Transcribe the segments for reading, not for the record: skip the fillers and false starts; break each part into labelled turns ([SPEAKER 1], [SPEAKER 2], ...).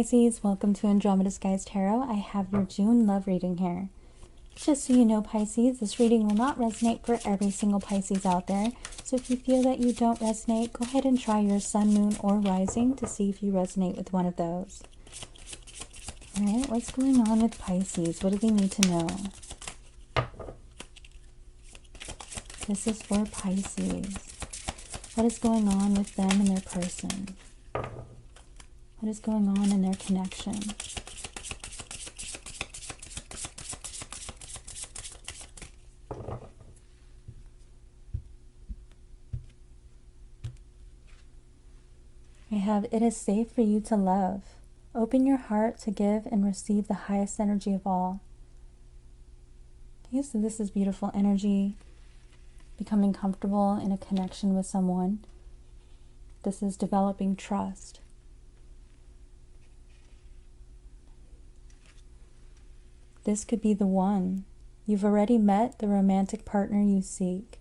[SPEAKER 1] Pisces, welcome to Andromeda Skies Tarot. I have your June love reading here. Just so you know, Pisces, this reading will not resonate for every single Pisces out there. So if you feel that you don't resonate, go ahead and try your sun, moon, or rising to see if you resonate with one of those. Alright, what's going on with Pisces? What do they need to know? This is for Pisces. What is going on with them and their person? What is going on in their connection? I have, it is safe for you to love. Open your heart to give and receive the highest energy of all. Okay, so this is beautiful energy. Becoming comfortable in a connection with someone. This is developing trust. This could be the one. You've already met the romantic partner you seek.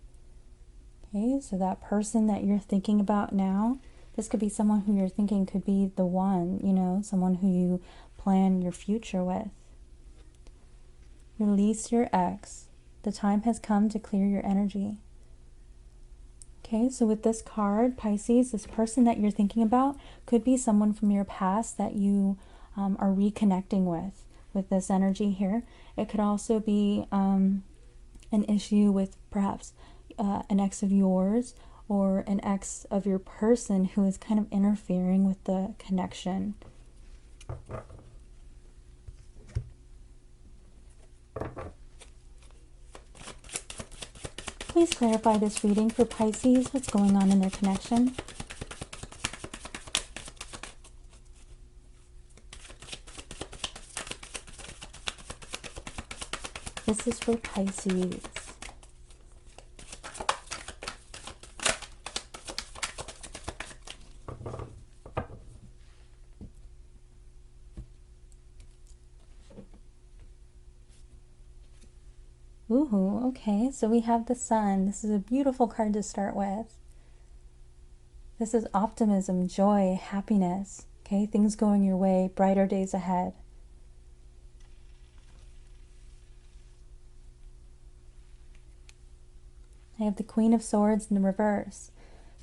[SPEAKER 1] Okay, so that person that you're thinking about now, this could be someone who you're thinking could be the one, you know, someone who you plan your future with. Release your ex. The time has come to clear your energy. Okay, so with this card, Pisces, this person that you're thinking about could be someone from your past that you are reconnecting with this energy here. It could also be an issue with perhaps an ex of yours or an ex of your person who is kind of interfering with the connection. Please clarify this reading for Pisces. What's going on in their connection? This is for Pisces. Ooh, okay, so we have the sun. This is a beautiful card to start with. This is optimism, joy, happiness. Okay, things going your way, brighter days ahead. I have the Queen of Swords in the reverse.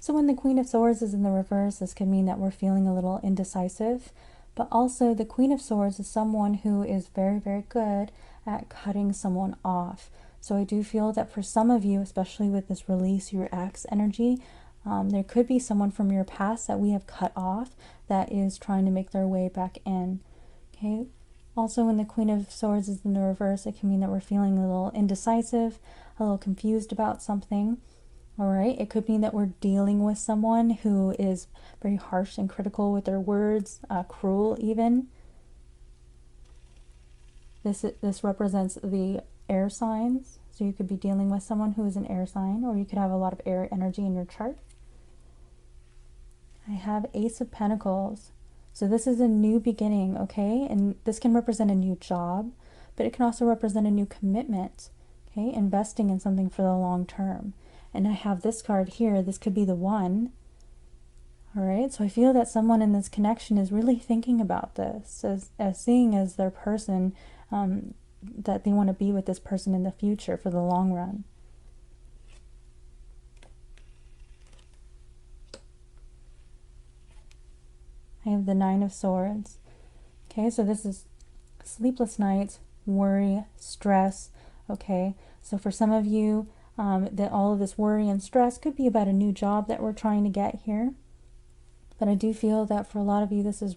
[SPEAKER 1] So when the Queen of Swords is in the reverse, this could mean that we're feeling a little indecisive. But also the Queen of Swords is someone who is very, very good at cutting someone off. So I do feel that for some of you, especially with this release your ex energy, there could be someone from your past that we have cut off that is trying to make their way back in. Okay. Also, when the Queen of Swords is in the reverse, it can mean that we're feeling a little indecisive, a little confused about something. All right, it could mean that we're dealing with someone who is very harsh and critical with their words, cruel even. This represents the air signs. So you could be dealing with someone who is an air sign, or you could have a lot of air energy in your chart. I have Ace of Pentacles. So this is a new beginning, okay? And this can represent a new job, but it can also represent a new commitment, okay? Investing in something for the long term. And I have this card here. This could be the one. All right, so I feel that someone in this connection is really thinking about this as seeing as their person, that they want to be with this person in the future for the long run. I have the Nine of Swords. Okay, so this is sleepless nights, worry, stress. Okay, so for some of you, that all of this worry and stress could be about a new job that we're trying to get here. But I do feel that for a lot of you, this is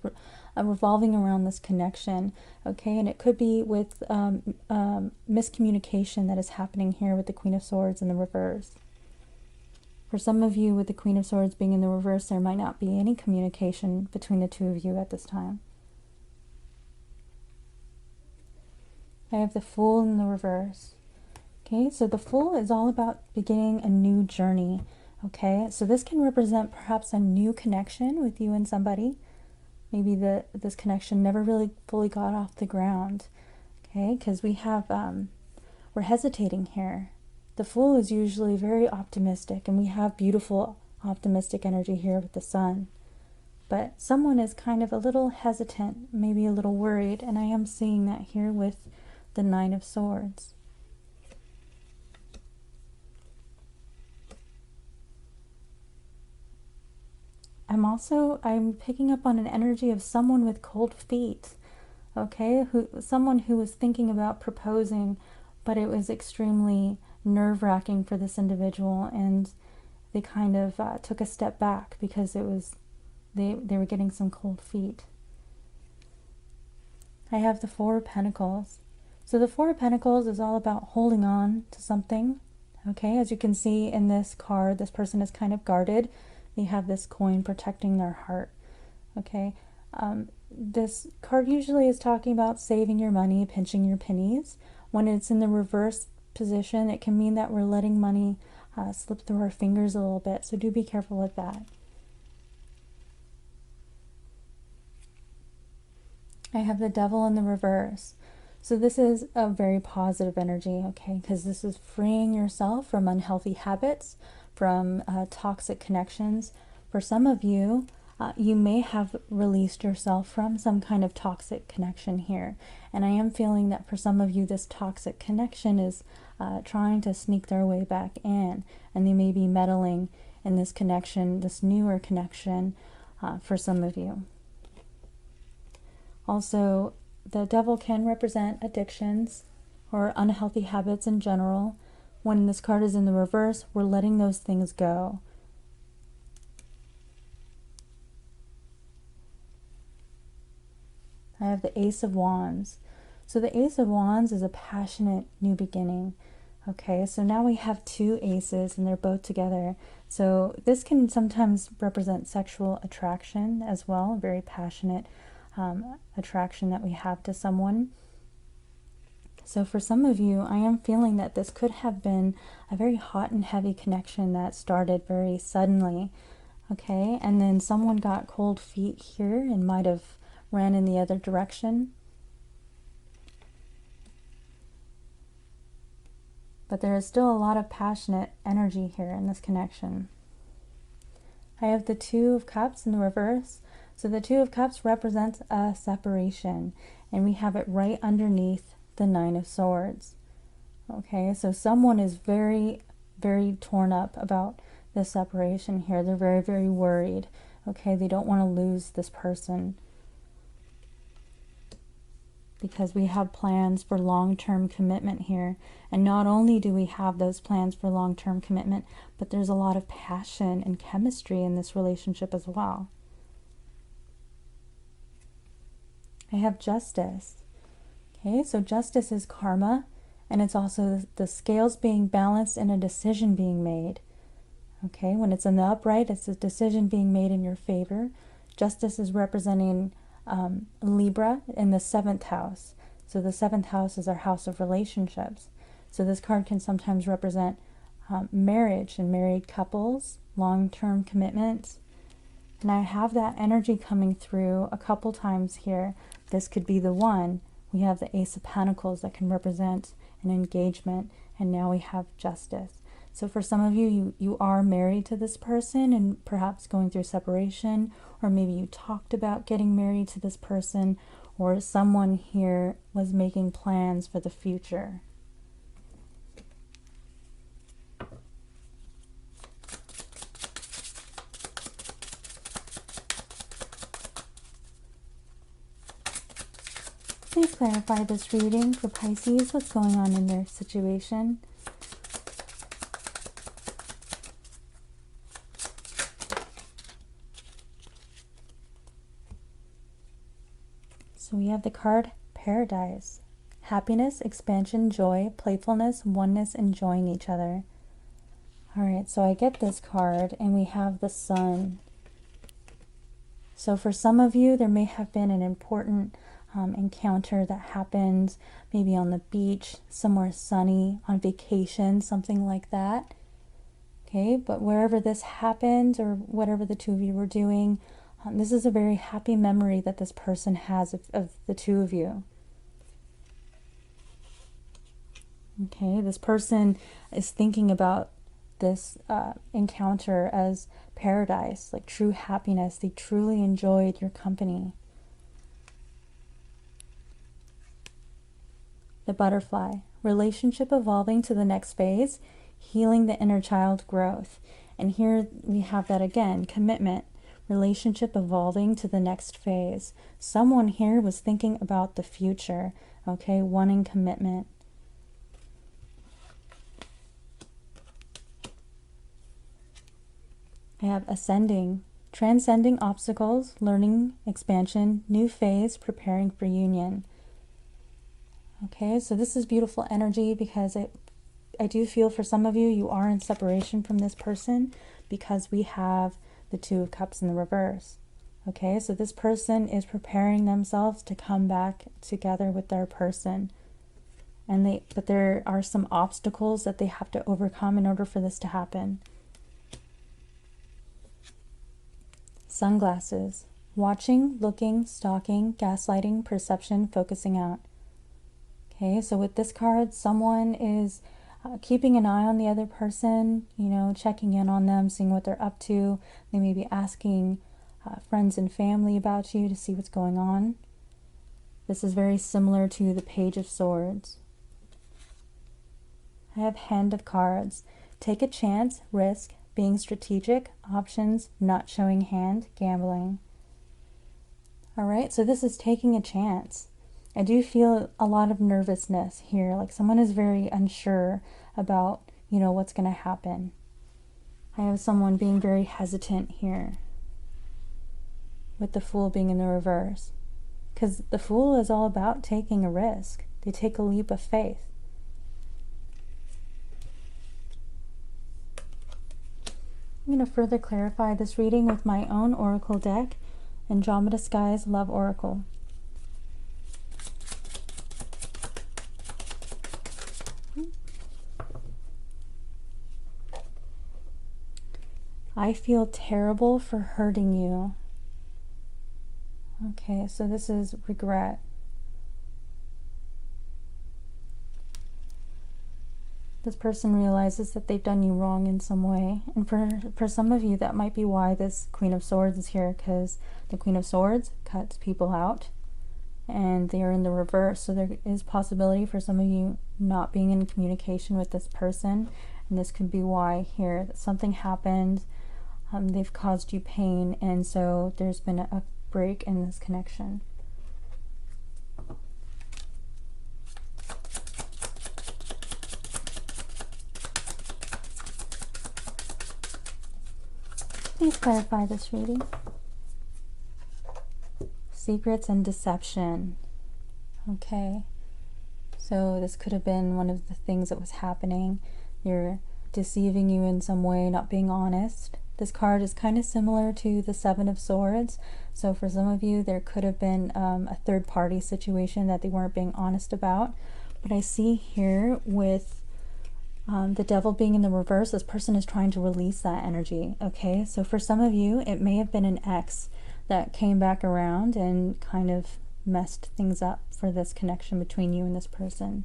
[SPEAKER 1] revolving around this connection, okay? And it could be with miscommunication that is happening here with the Queen of Swords in the reverse. For some of you, with the Queen of Swords being in the reverse, there might not be any communication between the two of you at this time. I have the Fool in the reverse. Okay, so the Fool is all about beginning a new journey. Okay, so this can represent perhaps a new connection with you and somebody. Maybe this connection never really fully got off the ground. Okay, because we have, we're hesitating here. The Fool is usually very optimistic, and we have beautiful optimistic energy here with the Sun. but someone is kind of a little hesitant, maybe a little worried, and I am seeing that here with the Nine of Swords. I'm picking up on an energy of someone with cold feet, okay? Someone who was thinking about proposing, but it was extremely nerve-wracking for this individual, and they kind of took a step back because they were getting some cold feet. I have the Four of Pentacles. So the Four of Pentacles is all about holding on to something, okay? As you can see in this card, this person is kind of guarded. They have this coin protecting their heart, okay? This card usually is talking about saving your money, pinching your pennies. When it's in the reverse position, it can mean that we're letting money slip through our fingers a little bit, so do be careful with that. I have the Devil in the reverse. So this is a very positive energy, okay? Because this is freeing yourself from unhealthy habits, from toxic connections. For some of you, you may have released yourself from some kind of toxic connection here. And I am feeling that for some of you, this toxic connection is trying to sneak their way back in. And they may be meddling in this connection, this newer connection for some of you. Also, the Devil can represent addictions or unhealthy habits in general. When this card is in the reverse, we're letting those things go. I have the Ace of Wands. So the Ace of Wands is a passionate new beginning. Okay, so now we have two aces and they're both together. So this can sometimes represent sexual attraction as well, very passionate attraction that we have to someone. So for some of you, I am feeling that this could have been a very hot and heavy connection that started very suddenly, okay? And then someone got cold feet here and might have ran in the other direction. But there is still a lot of passionate energy here in this connection. I have the Two of Cups in the reverse. So the Two of Cups represents a separation, and we have it right underneath the Nine of Swords. Okay, so someone is very, very torn up about this separation here. They're very, very worried. Okay, they don't want to lose this person because we have plans for long-term commitment here. And not only do we have those plans for long-term commitment, but there's a lot of passion and chemistry in this relationship as well. I have Justice. Okay, so Justice is karma, and it's also the scales being balanced and a decision being made. Okay, when it's in the upright, it's a decision being made in your favor. Justice is representing Libra in the 7th house. So the 7th house is our house of relationships. So this card can sometimes represent marriage and married couples, long-term commitments. And I have that energy coming through a couple times here. This could be the one. We have the Ace of Pentacles that can represent an engagement, and now we have Justice. So for some of you, you are married to this person and perhaps going through separation, or maybe you talked about getting married to this person, or someone here was making plans for the future. Please clarify this reading for Pisces. What's going on in their situation? So we have the card Paradise. Happiness, expansion, joy, playfulness, oneness, enjoying each other. All right, so I get this card and we have the Sun. So for some of you, there may have been an important encounter that happened maybe on the beach, somewhere sunny, on vacation, something like that. Okay, but wherever this happened or whatever the two of you were doing, this is a very happy memory that this person has of the two of you. Okay, this person is thinking about this encounter as paradise, like true happiness. They truly enjoyed your company. The butterfly, relationship evolving to the next phase, healing the inner child growth. And here we have that again, commitment, relationship evolving to the next phase. Someone here was thinking about the future, okay, wanting commitment. I have ascending, transcending obstacles, learning, expansion, new phase, preparing for union. Okay, so this is beautiful energy because I do feel for some of you, you are in separation from this person because we have the Two of Cups in the reverse. Okay, so this person is preparing themselves to come back together with their person. But there are some obstacles that they have to overcome in order for this to happen. Sunglasses, watching, looking, stalking, gaslighting, perception, focusing out. Okay, so with this card, someone is keeping an eye on the other person, you know, checking in on them, seeing what they're up to. They may be asking friends and family about you to see what's going on. This is very similar to the Page of Swords. I have Hand of Cards. Take a chance, risk, being strategic, options, not showing hand, gambling. All right, so this is taking a chance. I do feel a lot of nervousness here, like someone is very unsure about, you know, what's going to happen. I have someone being very hesitant here, with the Fool being in the reverse. Because the Fool is all about taking a risk. They take a leap of faith. I'm going to further clarify this reading with my own oracle deck, Andromeda Sky's Love Oracle. I feel terrible for hurting you. Okay, so this is regret. This person realizes that they've done you wrong in some way. And for some of you, that might be why this Queen of Swords is here, because the Queen of Swords cuts people out and they are in the reverse. So there is possibility for some of you not being in communication with this person. And this could be why here, that something happened, they've caused you pain, and so there's been a break in this connection. Please clarify this reading. Secrets and deception. Okay, so this could have been one of the things that was happening. You're deceiving you in some way, not being honest. This card is kind of similar to the Seven of Swords. So for some of you, there could have been a third-party situation that they weren't being honest about. But I see here with the Devil being in the reverse, this person is trying to release that energy. Okay, so for some of you, it may have been an ex that came back around and kind of messed things up for this connection between you and this person.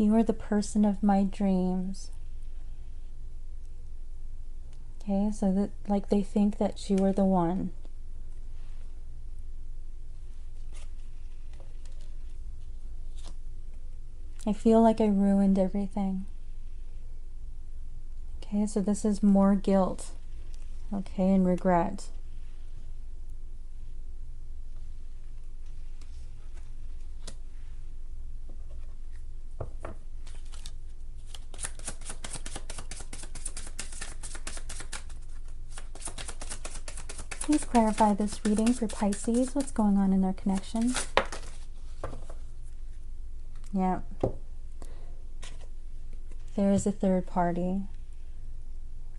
[SPEAKER 1] You are the person of my dreams. Okay, so that, like, they think that you are the one. I feel like I ruined everything. Okay, so this is more guilt, okay, and regret. Please clarify this reading for Pisces. What's going on in their connection? Yeah. There is a third party.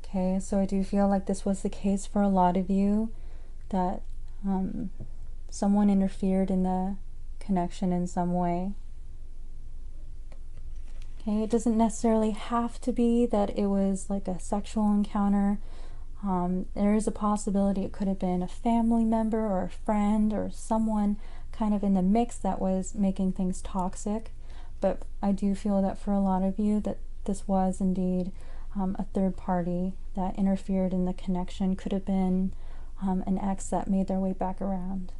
[SPEAKER 1] Okay, so I do feel like this was the case for a lot of you, that someone interfered in the connection in some way. Okay, it doesn't necessarily have to be that it was like a sexual encounter. There is a possibility it could have been a family member or a friend or someone kind of in the mix that was making things toxic. But I do feel that for a lot of you that this was indeed a third party that interfered in the connection. Could have been an ex that made their way back around.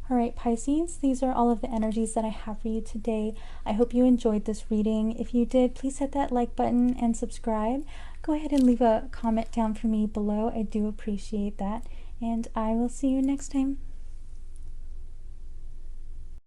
[SPEAKER 1] All right, Pisces, these are all of the energies that I have for you today. I hope you enjoyed this reading. If you did, please hit that like button and subscribe. Go ahead and leave a comment down for me below. I do appreciate that. And I will see you next time.